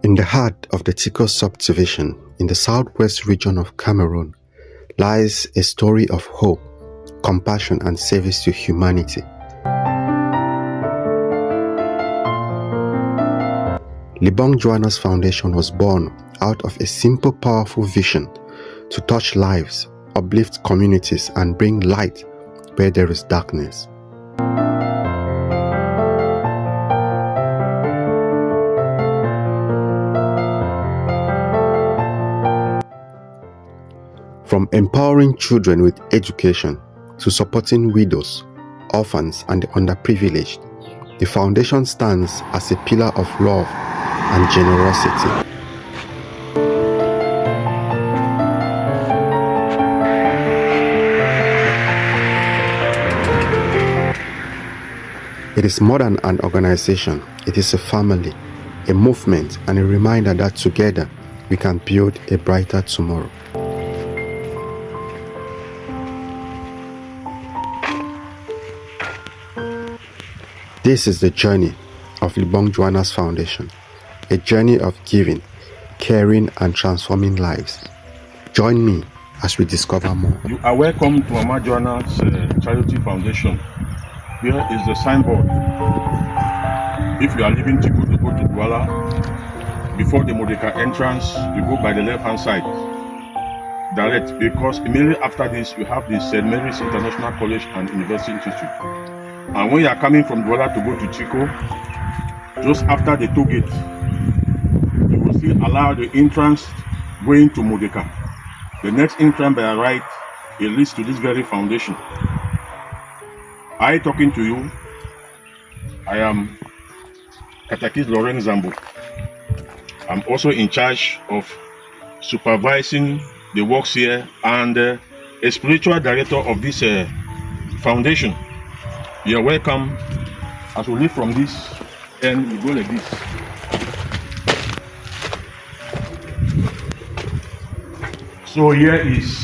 In the heart of the Tiko Sub-Division in the Southwest Region of Cameroon lies a story of hope, compassion and service to humanity. Libong Joanna's Foundation was born out of a simple, powerful vision to touch lives, uplift communities and bring light where there is darkness. From empowering children with education to supporting widows, orphans and the underprivileged, the foundation stands as a pillar of love and generosity. It is more than an organization, it is a family, a movement and a reminder that together we can build a brighter tomorrow. This is the journey of Libong Joanna's Foundation, a journey of giving, caring and transforming lives. Join me as we discover more. You are welcome to Mama Joanna's Charity Foundation. Here is the signboard. If you are leaving Tiko to go to Douala, before the Modeka entrance, you go by the left-hand side. Direct, because immediately after this, we have the St. Mary's International College and University Institute. And when you are coming from Douala to go to Tiko, just after the toll gate, you will see allow the entrance going to Modeka. The next entrance by your right, it leads to this very foundation. I talking to you, I am Katakis Lauren Zambo. I'm also in charge of supervising the works here and a spiritual director of this foundation. You're welcome. As we leave from this and we go like this. So here is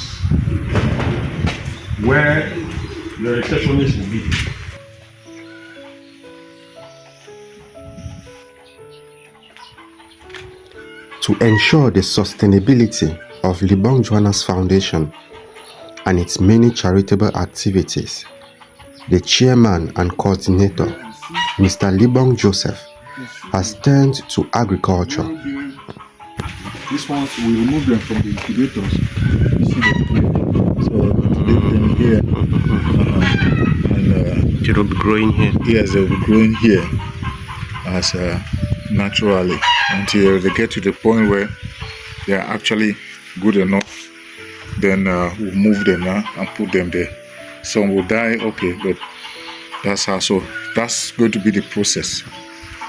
where the receptionist will be. To ensure the sustainability of Libong Joanna's Foundation and its many charitable activities, the chairman and coordinator, Mr. Libong Joseph, has turned to agriculture. These ones, we remove them from the incubators. You see them here. So we leave them here. They will be growing here? Yes, they will be growing here as naturally until they get to the point where they are actually good enough. Then we'll move them now and put them there. Some will die, okay, but that's how. So that's going to be the process.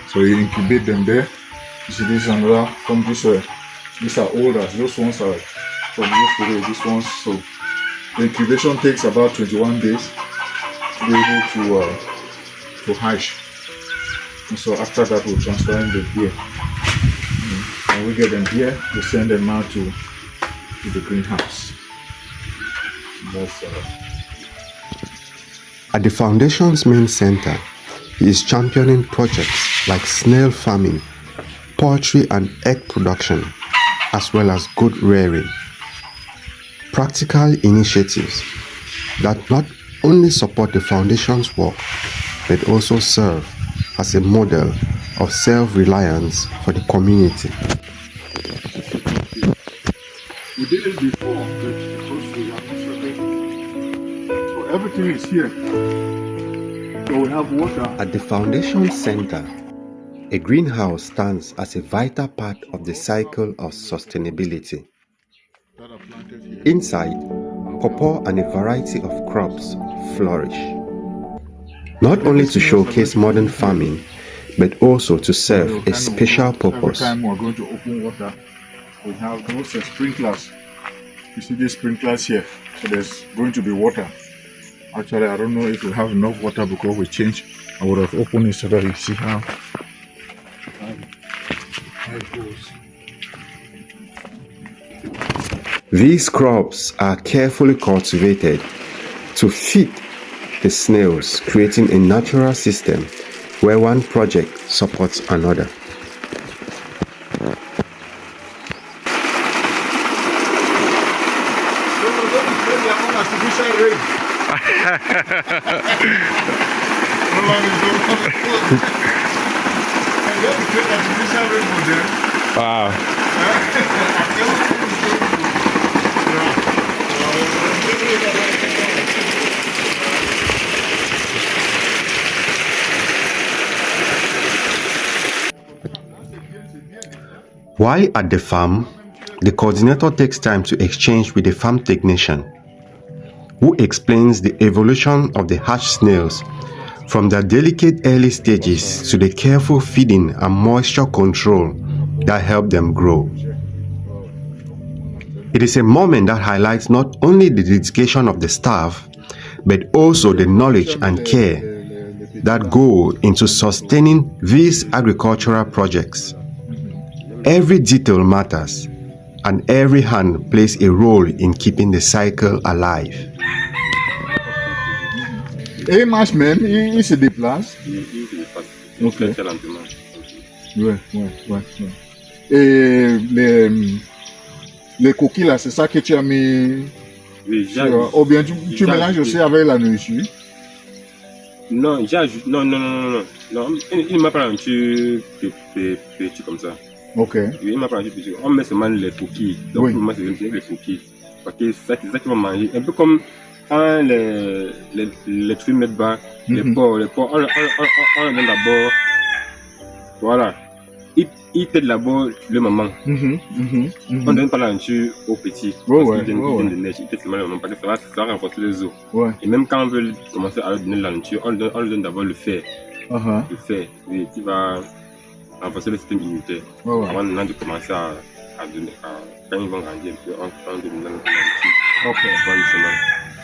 So you incubate them there. You see, this is another from this way. These are older. Those ones are from yesterday. These ones. So the incubation takes about 21 days to be able to hatch. And so after that, we'll transfer them here. When we get them here, we send them out to the greenhouse. That's At the Foundation's main center, he is championing projects like snail farming, poultry and egg production, as well as goat rearing. Practical initiatives that not only support the Foundation's work, but also serve as a model of self-reliance for the community. we did it before, but because we have not started. So everything is here. So we have water. At the Foundation Center, a greenhouse stands as a vital part of the cycle of sustainability. That are planted here. Inside, pawpaw and a variety of crops flourish. Not only to showcase modern farming, but also to serve a special purpose. Every time we're going to open water, we have those sprinklers. You see these sprinklers here, so there's going to be water. Actually, I don't know if we have enough water because we changed. I would have opened it so that you see how it goes. These crops are carefully cultivated to feed the snails, creating a natural system where one project supports another. Wow. While at the farm, the coordinator takes time to exchange with the farm technician, who explains the evolution of the hatch snails from their delicate early stages to the careful feeding and moisture control that help them grow. It is a moment that highlights not only the dedication of the staff, but also the knowledge and care that go into sustaining these agricultural projects. Every detail matters, and every hand plays a role in keeping the cycle alive. Et matchman, il se déplace. Ok. Ouais. Et les coquilles là, c'est ça que tu as mis. Oui, ou bien tu mélanges aussi avec la nourriture. Non, non. Il m'a pas un petit comme ça. Ok. Il m'a pas un petit. On met seulement les coquilles. Donc, Oui. moi, c'est les coquilles. Parce que c'est ça qu'ils vont manger. Un peu comme quand les trucs mettent bas, les porcs, on les donne d'abord. Voilà. Il t'aide d'abord le maman. On ne donne pas la nature aux petits. Parce qu'ils viennent de neige. Il t'aide seulement le maman parce que ça va renforcer les os. Ouais. Et même quand on veut commencer à leur donner la nature, on leur donne d'abord le fer. Le fer, oui, qui va renforcer le système immunitaire. Avant de commencer à donner, quand ils vont grandir, on donne la nature. Ok. Avant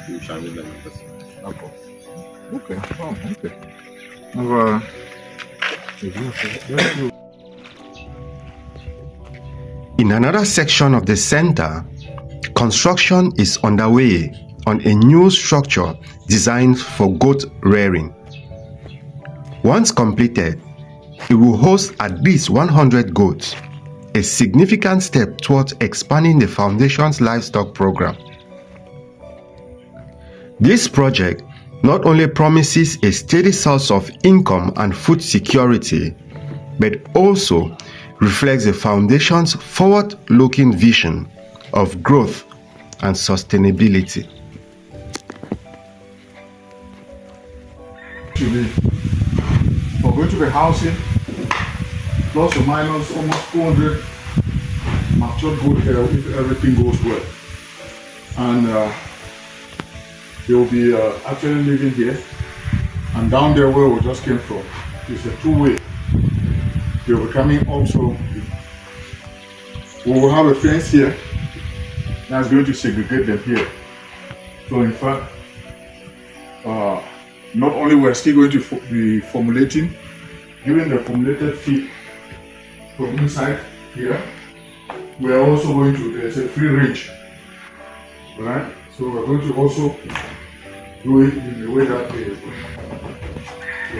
de changer de l'alimentation. D'accord. Ok. On va. In another section of the center, construction is underway on a new structure designed for goat rearing. Once completed, it will host at least 100 goats, a significant step towards expanding the foundation's livestock program. This project not only promises a steady source of income and food security, but also reflects the foundation's forward-looking vision of growth and sustainability. We're going to be housing plus or minus almost 400 mature goat here if everything goes well. And they will be actually living here. And down there where we just came from, it's a two-way. They will be coming up, so we will have a fence here that's going to segregate them here. So in fact, not only we're still going to be formulating, giving the formulated feed from inside here, we are also going to, there's a free range, right? So we're going to also do it in the way that we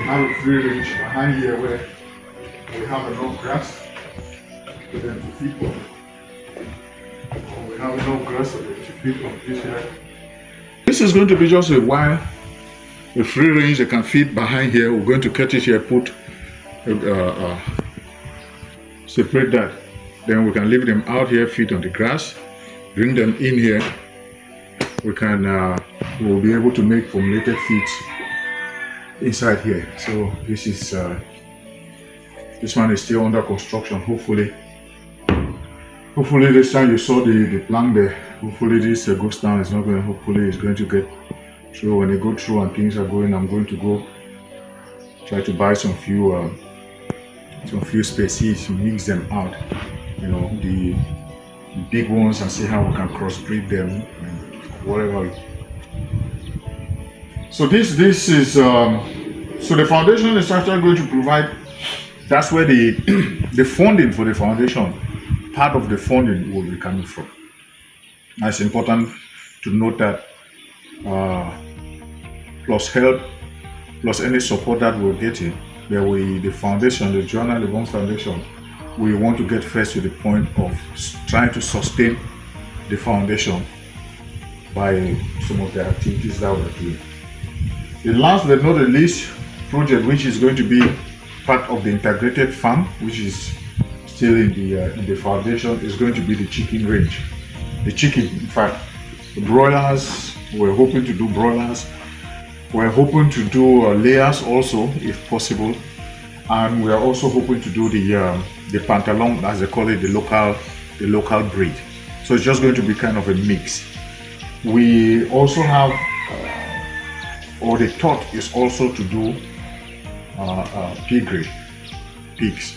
have a free range behind here where we have enough grass for them to feed on. We have enough grass for them to feed on this here. This is going to be just a wire, a free range they can feed behind here. We're going to cut it here, put separate that. Then we can leave them out here, feed on the grass, bring them in here. We can we'll be able to make formulated feeds inside here. So this is this one is still under construction. Hopefully this time you saw the plank there. Hopefully this goes down. It's not going. Hopefully it's going to get through. When they go through and things are going, I'm going to go try to buy some few species, mix them out. You know, the big ones, and see how we can crossbreed them and whatever. So this is so the foundation is actually going to provide. That's where the funding for the foundation, part of the funding will be coming from. Now it's important to note that plus help, plus any support that we're getting, the foundation, the Joanna Libong Foundation, we want to get first to the point of trying to sustain the foundation by some of the activities that we're doing. The last but not the least project, which is going to be part of the integrated farm, which is still in the foundation, is going to be the chicken range. The chicken, in fact, the broilers, we're hoping to do broilers. We're hoping to do layers also, if possible, and we are also hoping to do the pantalon, as they call it, the local breed. So it's just going to be kind of a mix. We also have, or the thought is also to do piggery, pigs.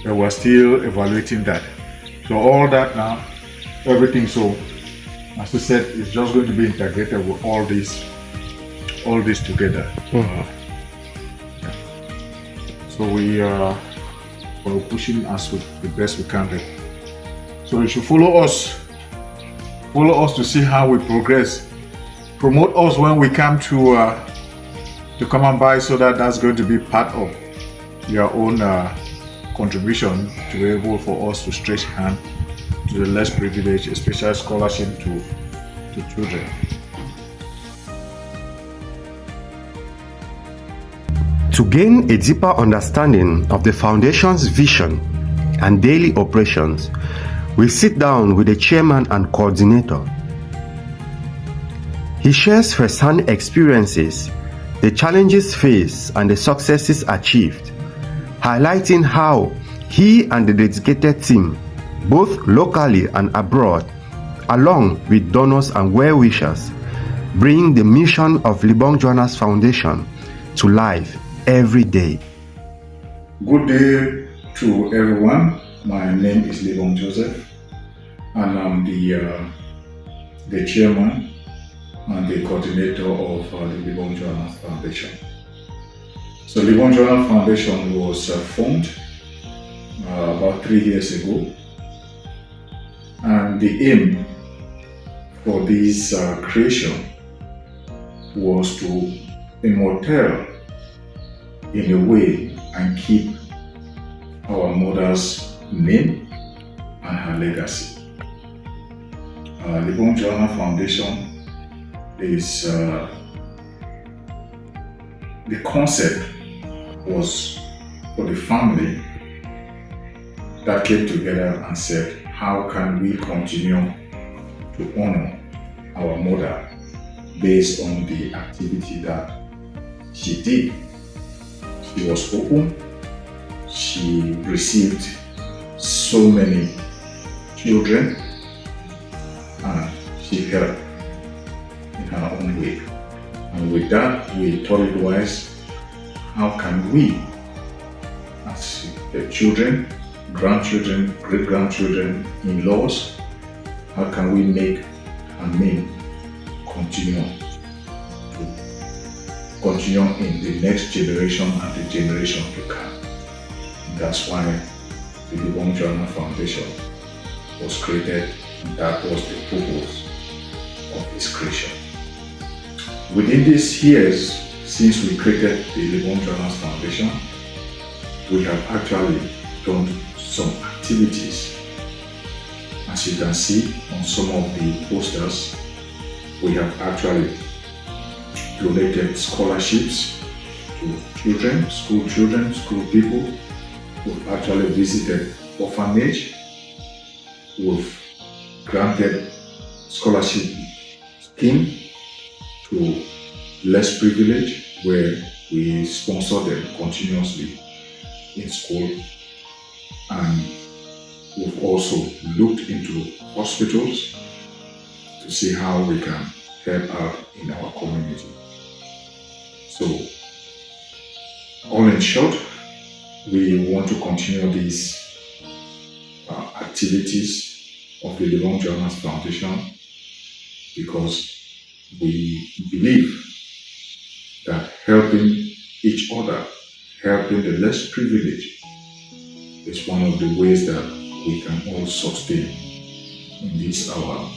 But we're still evaluating that. So all that now, everything. So as I said, it's just going to be integrated with all this together. So we're pushing us with the best we can. So you should follow us to see how we progress. Promote us when we come to come and buy, so that's going to be part of your own contribution to be able for us to stretch hand to the less privileged, especially scholarship to children. To gain a deeper understanding of the Foundation's vision and daily operations, we sit down with the chairman and coordinator. He shares first-hand experiences, the challenges faced and the successes achieved, highlighting how he and the dedicated team, both locally and abroad, along with donors and well-wishers, bring the mission of Libong Joanna's Foundation to life every day. Good day to everyone. My name is Libong Joseph, and I'm the chairman and the coordinator of the Libong Joanna Foundation. So Libong Joanna Foundation was formed about 3 years ago, and the aim for this creation was to immortal in a way and keep our mother's name and her legacy. Libong Joanna Foundation is the concept was for the family that came together and said, how can we continue to honor our mother based on the activity that she did. She was open, she received so many children, and she helped in her own way. And with that, we thought it wise, how can we, as the children, grandchildren, great-grandchildren, in-laws, how can we make her name continue in the next generation and the generation to come. And that's why the Libong Joanna Foundation was created, and that was the purpose of its creation. Within these years, since we created the Libong Joanna Foundation, we have actually done some activities. As you can see on some of the posters, we have actually donated scholarships to children, school people. We've actually visited orphanage. We've granted scholarship scheme to less privileged, where we sponsor them continuously in school. And we've also looked into hospitals to see how we can help out in our community. So, all in short, we want to continue these activities of the Libong Joanna Foundation because we believe that helping each other, helping the less privileged, is one of the ways that we can all sustain in this our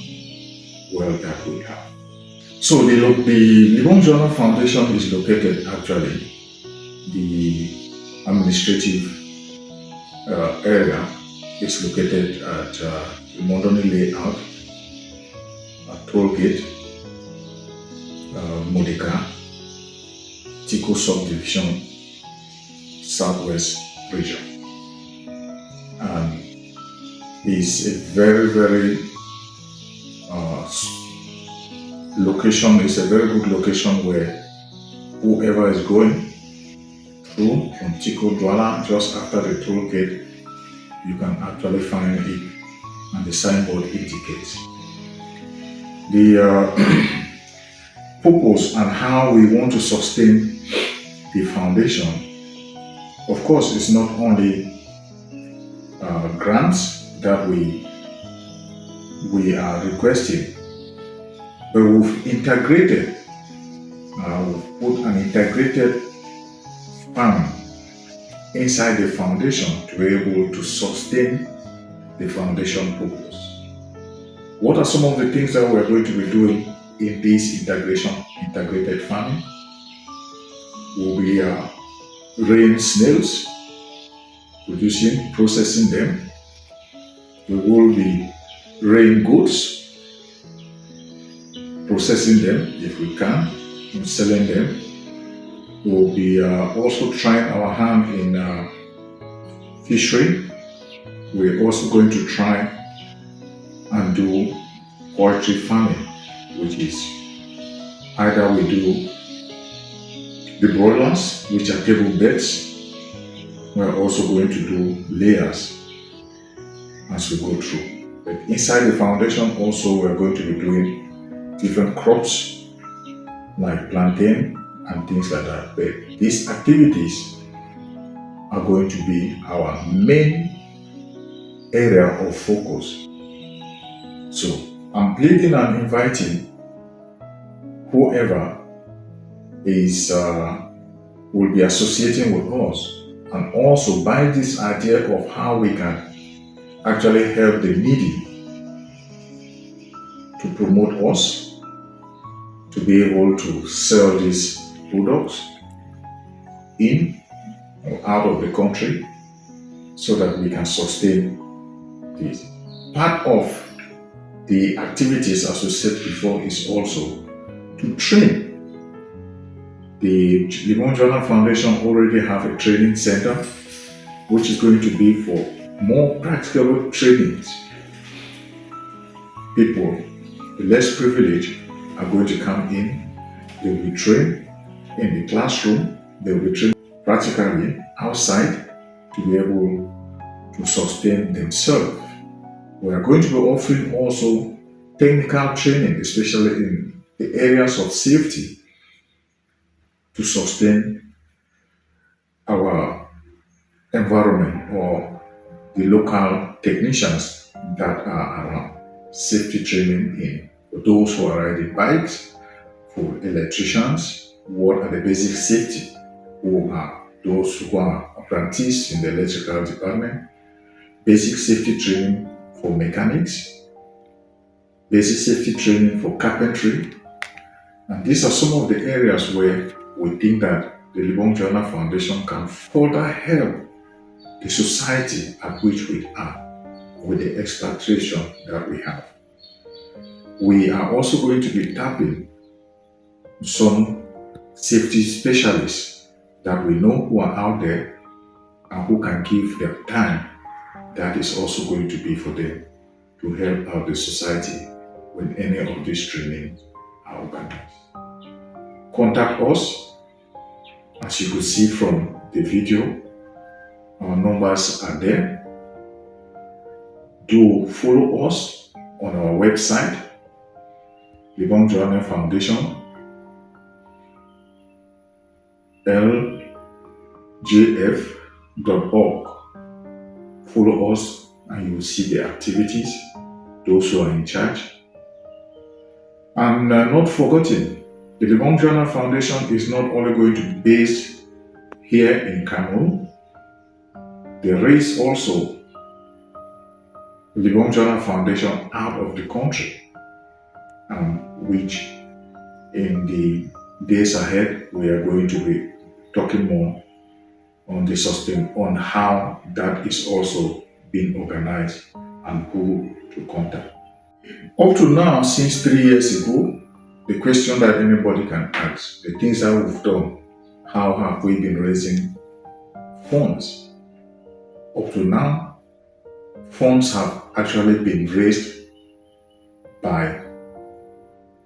world that we have. So the Libong Joanna Foundation is located actually, the administrative area is located at the Mondoni layout, a toll gate Modica, Tiko Sub-Division, Southwest Region. And it's a very location, is a very good location where whoever is going through from Tiko Douala, just after the toll gate, you can actually find it, and the signboard indicates. The purpose and how we want to sustain the foundation, of course, it's not only grants that we are requesting, but we've integrated, we've put an integrated farm inside the foundation to be able to sustain the foundation purpose. What are some of the things that we're going to be doing in this integrated farming? We'll be rearing snails, processing them. We will be rearing goats, processing them if we can, and selling them. We'll be also trying our hand in fishery. We're also going to try and do poultry farming, which is either we do the broilers, which are table beds. We're also going to do layers as we go through. But inside the foundation also we're going to be doing different crops like plantain and things like that. But these activities are going to be our main area of focus. So I'm pleading and inviting whoever is will be associating with us, and also by this idea of how we can actually help the needy, to promote us to be able to sell these products in or out of the country so that we can sustain this. Part of the activities, as we said before, is also to train. The Libong Joanna Foundation already have a training center which is going to be for more practical trainings. People, the less privileged, are going to come in. They will be trained in the classroom. They will be trained practically outside to be able to sustain themselves. We are going to be offering also technical training, especially in the areas of safety, to sustain our environment or the local technicians that are around. Safety training in for those who are riding bikes, for electricians, what are the basic safety, who are those who are apprentices in the electrical department, basic safety training for mechanics, basic safety training for carpentry. And these are some of the areas where we think that the Libong Joanna Foundation can further help the society at which we are with the expatriation that we have. We are also going to be tapping some safety specialists that we know who are out there and who can give their time. That is also going to be for them to help out the society when any of these trainings are organized. Contact us. As you could see from the video, our numbers are there. Do follow us on our website, Libong Joanna Foundation, ljf.org. Follow us and you will see the activities, those who are in charge. And not forgetting, the Libong Joanna Foundation is not only going to be based here in Cameroon. There is also Libong Joanna Foundation out of the country, which in the days ahead we are going to be talking more on the on how that is also being organized and who to contact. Up to now, since 3 years ago, the question that anybody can ask, the things that we've done, how have we been raising funds? Up to now, funds have actually been raised by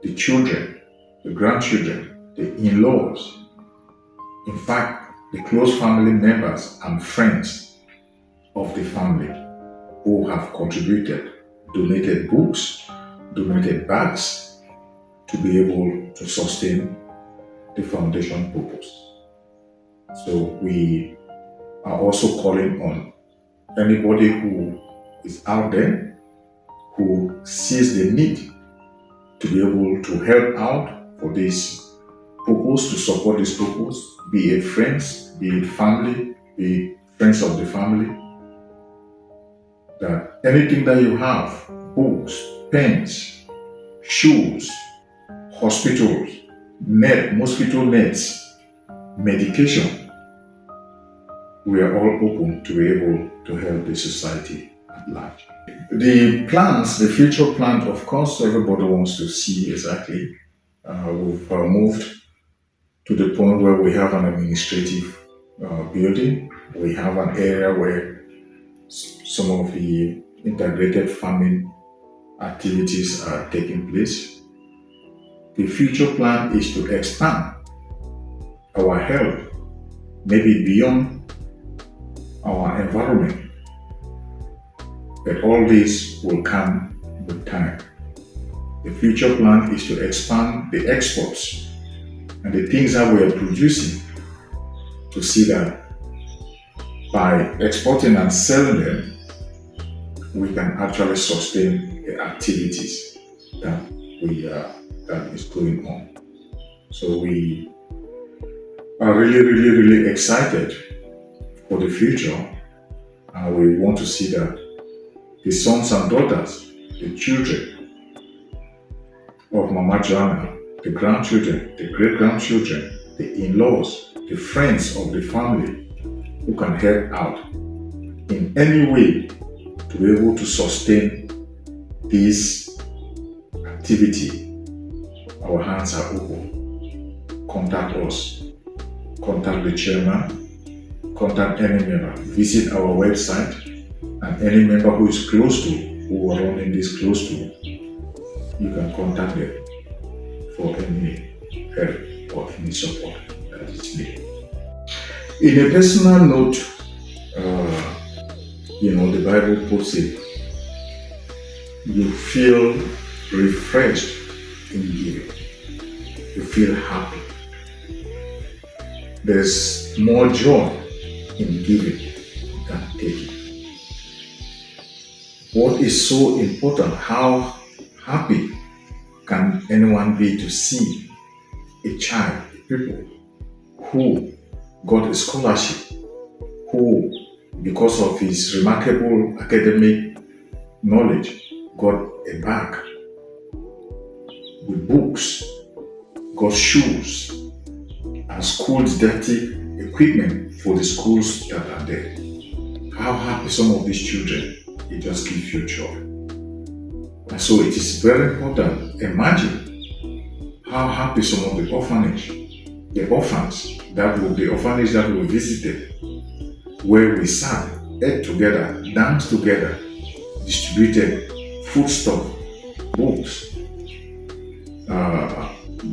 the children, the grandchildren, the in-laws, in fact, the close family members and friends of the family who have contributed, donated books, donated bags to be able to sustain the foundation purpose. So we are also calling on anybody who is out there who sees the need to be able to help out for this purpose, to support this purpose, be it friends, be it family, be it friends of the family, that anything that you have, books, pens, shoes, hospitals, mosquito nets, medication, we are all open to be able to help the society at large. The plans, the future plans, of course, everybody wants to see exactly. We've moved to the point where we have an administrative building. We have an area where some of the integrated farming activities are taking place. The future plan is to expand our help, maybe beyond our environment. But all this will come with time. The future plan is to expand the exports and the things that we are producing, to see that by exporting and selling them, we can actually sustain the activities that that is going on. So we are really excited for the future, and we want to see that the sons and daughters, the children of Mama Joanna, the grandchildren, the great-grandchildren, the in-laws, the friends of the family who can help out in any way to be able to sustain this activity. Our hands are open. Contact us. Contact the chairman. Contact any member. Visit our website, and any member who is close to, who are running this close to, you can contact them for any help or any support that is needed. In a personal note, the Bible puts it, you feel refreshed in giving. You feel happy. There's more joy in giving than taking. What is so important? How happy can anyone be to see a child, people who got a scholarship, who, because of his remarkable academic knowledge, got a bag with books, got shoes, and school dirty equipment for the schools that are there. How happy some of these children, it just gives you joy. And so it is very important. Imagine how happy some of the orphanage, the orphans, the orphanage that we visited, where we sat, ate together, danced together, distributed foodstuff, books,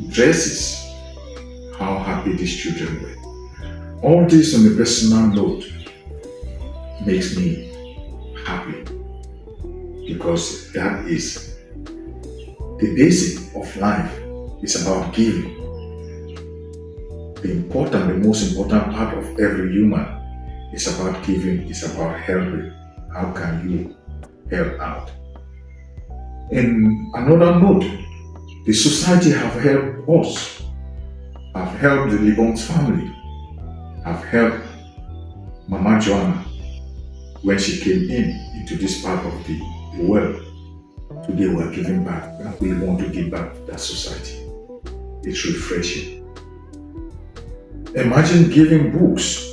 dresses, how happy these children were. All this on a personal note makes me happy, because that is the basic of life. It's about giving. The most important part of every human is about giving, it's about helping. How can you help out? In another note, the society have helped us, have helped the Libong's family, have helped Mama Joanna when she came into this part of the world. Today we are giving back, and we want to give back to that society. It's refreshing. Imagine giving books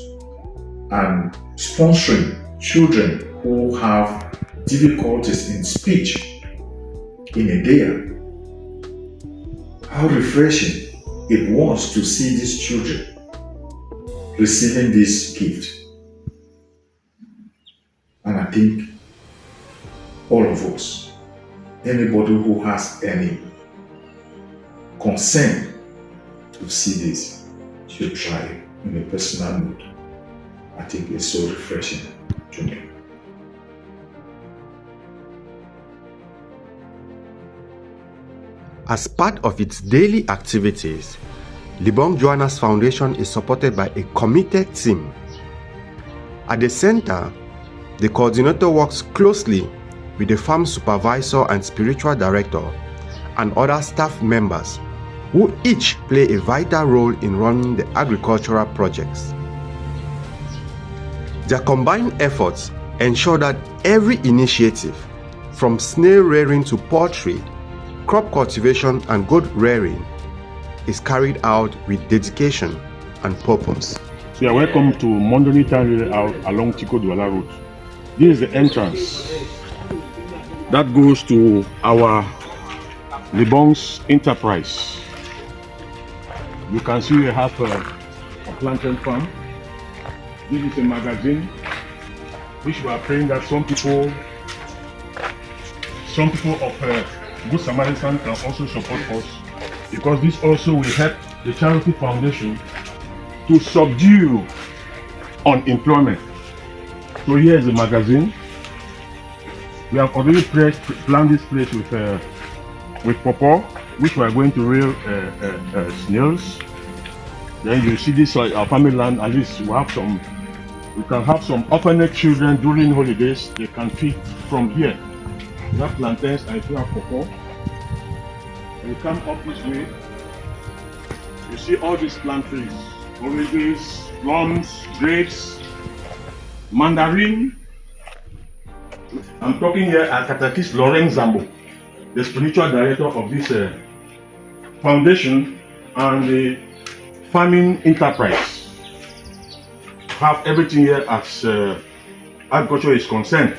and sponsoring children who have difficulties in speech in a day. how refreshing it was to see these children receiving this gift. And I think all of us, anybody who has any concern to see this, should try it in a personal note. I think it's so refreshing to me. As part of its daily activities, Libong Joanna's Foundation is supported by a committed team. At the center, the coordinator works closely with the farm supervisor and spiritual director and other staff members who each play a vital role in running the agricultural projects. Their combined efforts ensure that every initiative, from snail rearing to poultry, crop cultivation and goat rearing, is carried out with dedication and purpose. So you are welcome to Mondoni Town out along Tiko Douala Road. This is the entrance that goes to our Libong's enterprise. You can see we have a plantain farm. This is a magazine which we are praying that some people of Good Samaritan can also support us, because this also will help the charity foundation to subdue unemployment. So here is the magazine. We have already planned this place with pawpaw, which we are going to rear snails. Then you see this our family land. At least we can have some orphanage children during holidays. They can feed from here. We have plantains and we have pawpaw. And you come up this way, you see all these plant trees: oranges, plums, grapes, mandarin. I'm talking here at Katakis Laurent Zambo, the spiritual director of this foundation and the farming enterprise. Have everything here as agriculture is concerned.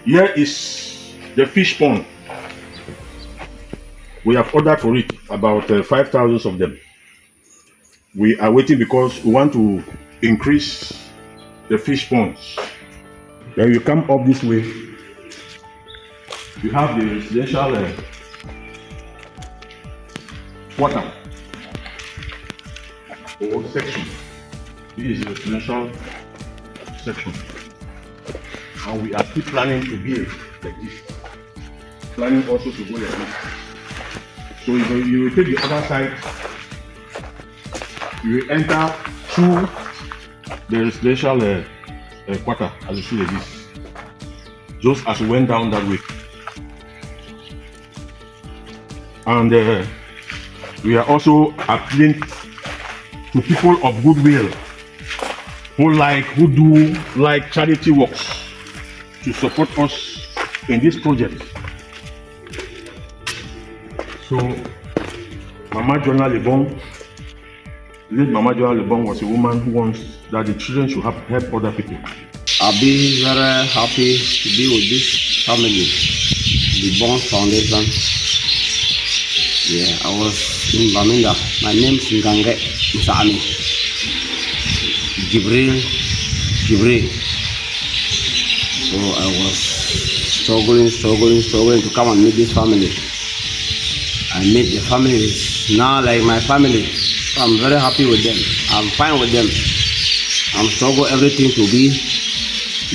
Here is the fish pond. We have ordered for it about 5,000 of them. We are waiting because we want to increase the fish ponds. Then you come up this way, you have the residential quarter or section. This is the residential section. And we are still planning to build like this. Planning also to go like this. So you will take the other side, you will enter through the residential quarter, as you see like this. Just as we went down that way. And we are also appealing to people of goodwill who do like charity works to support us in this project. So Mama Joanna Libong, late Mama Joanna Libong was a woman who wants that the children should help other people. I'll be very happy to be with this family, Libong Foundation. Yeah, I was in Baminda. My name is Ngange Musami. Jibril. So I was struggling to come and meet this family. I meet the family now like my family. So I'm very happy with them. I'm fine with them. I'm struggle everything to be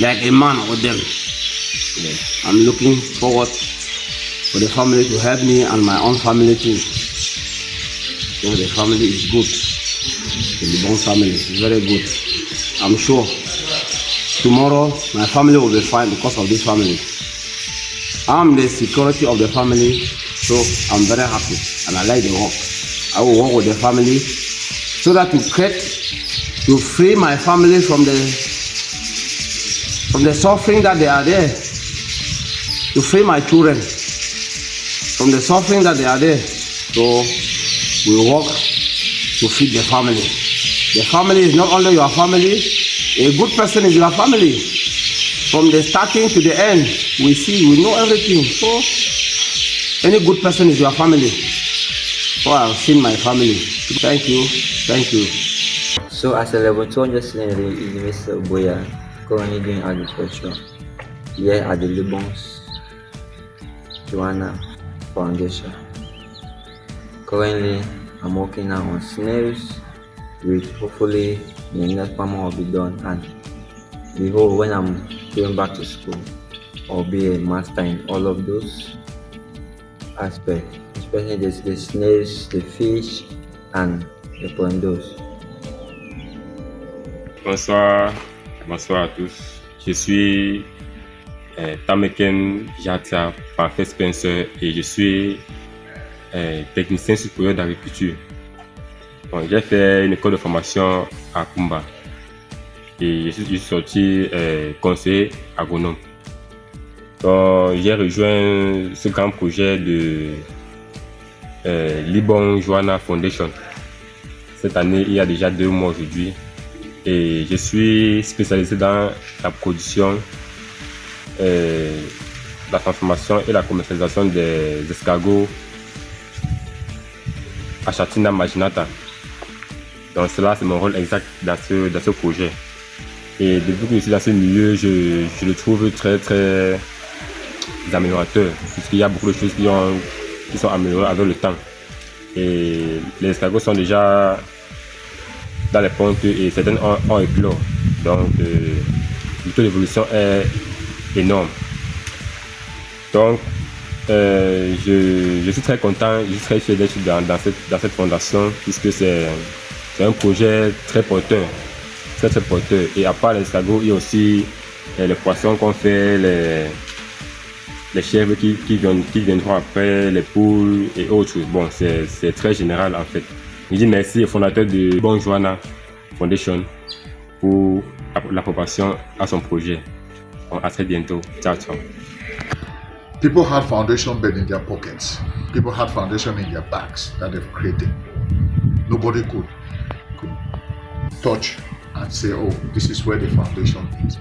like a man with them. Yeah. I'm looking forward for the family to help me and my own family too. So the family is good. The Libong family is very good. I'm sure tomorrow my family will be fine because of this family. I'm the security of the family, so I'm very happy and I like the work. I will work with the family so that to free my family from the suffering that they are there, to free my children from the suffering that they are there. So we work to feed the family. The family is not only your family, a good person is your family. From the starting to the end, we know everything. So any good person is your family. before I've seen my family. Thank you. Thank you. So as a level 200 student at the University of Boya, currently doing agriculture here at the Libong Joanna Foundation. Currently, I'm working now on snails, which hopefully the next farmer will be done, and we hope when I'm going back to school, I'll be a master in all of those aspects, especially the snails, the fish, and the pondos. Bonsoir, bonsoir à tous. Je suis Tameken Jatia Parfait Spencer et je suis technicien supérieur d'agriculture. Bon, j'ai fait une école de formation à Kumba et je suis sorti conseiller agronome. Donc, j'ai rejoint ce grand projet de Libong Joanna Foundation. Cette année, il y a déjà 2 mois aujourd'hui. Et je suis spécialisé dans la production, la transformation et la commercialisation des escargots Achatina marginata. Donc cela, c'est mon rôle exact dans ce projet. Et depuis que je suis dans ce milieu, je le trouve très très améliorateur, puisqu'il y a beaucoup de choses qui sont améliorées avec le temps. Et les escargots sont déjà dans les pontes et certaines ont éclos. Donc le taux d'évolution est énorme. Donc je suis très content, je suis très fier d'être dans cette fondation, puisque c'est un projet très porteur, très porteur. Et à part les escargots, il y a aussi les poissons qu'on fait, les chèvres qui viendront après, les poules et autres. Bon, c'est très général en fait. Je dis merci au fondateur de Libong Joanna Foundation pour l'approbation à son projet. Bon, à très bientôt. Ciao, ciao. People had foundation bed in their pockets. People had foundation in their bags that they've created. Nobody could touch and say, oh, this is where the foundation is.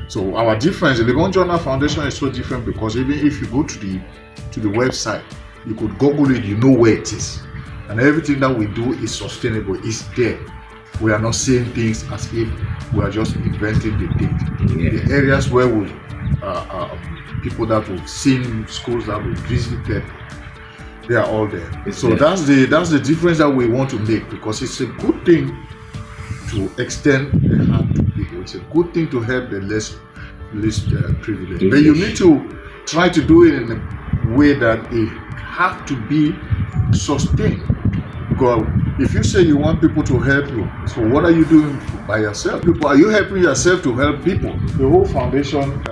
So our difference, the Libong Joanna Foundation is so different because even if you go to the website, you could Google it, you know where it is. And everything that we do is sustainable, it's there. We are not saying things as if we are just inventing the thing. The areas where we people that we've seen, schools that we've visited, they are all there. So that's the difference that we want to make, because it's a good thing to extend the hand to people. It's a good thing to help the least privileged. But you need to try to do it in a way that it has to be sustained. Because if you say you want people to help you, so what are you doing by yourself? Are you helping yourself to help people? The whole foundation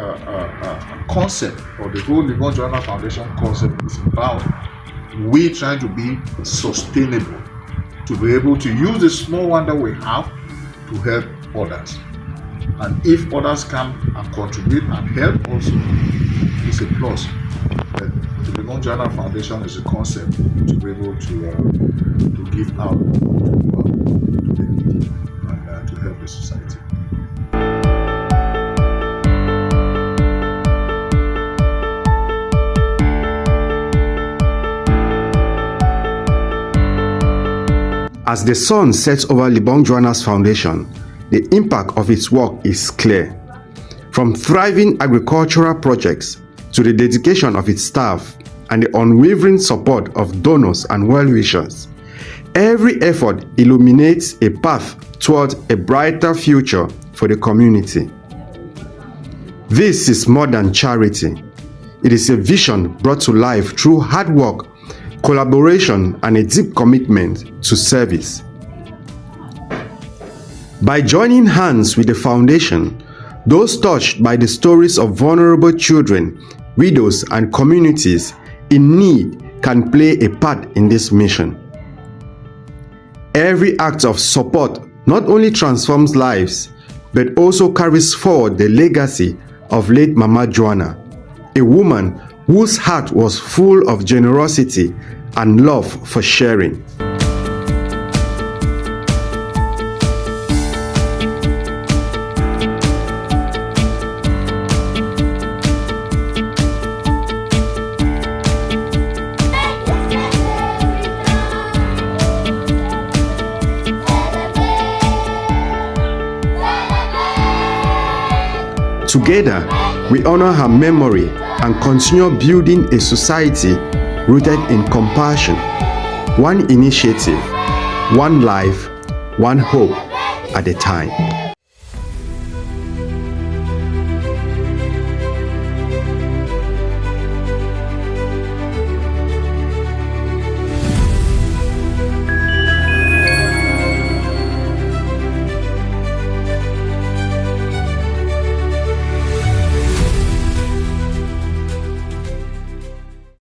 concept, or the whole Libong Joanna Foundation concept, is about we trying to be sustainable, to be able to use the small one that we have to help others. And if others come and contribute and help also, it's a plus. But the Libong Joanna Foundation is a concept to be able to give out to the needy and to help the society. As the sun sets over Libong Joanna's foundation, the impact of its work is clear. From thriving agricultural projects to the dedication of its staff and the unwavering support of donors and well-wishers, every effort illuminates a path toward a brighter future for the community. This is more than charity. It is a vision brought to life through hard work, collaboration, and a deep commitment to service. By joining hands with the foundation, those touched by the stories of vulnerable children, widows, and communities in need can play a part in this mission. Every act of support not only transforms lives, but also carries forward the legacy of late Mama Joanna, a woman whose heart was full of generosity and love for sharing. Together, we honor her memory and continue building a society rooted in compassion. One initiative, one life, one hope at a time.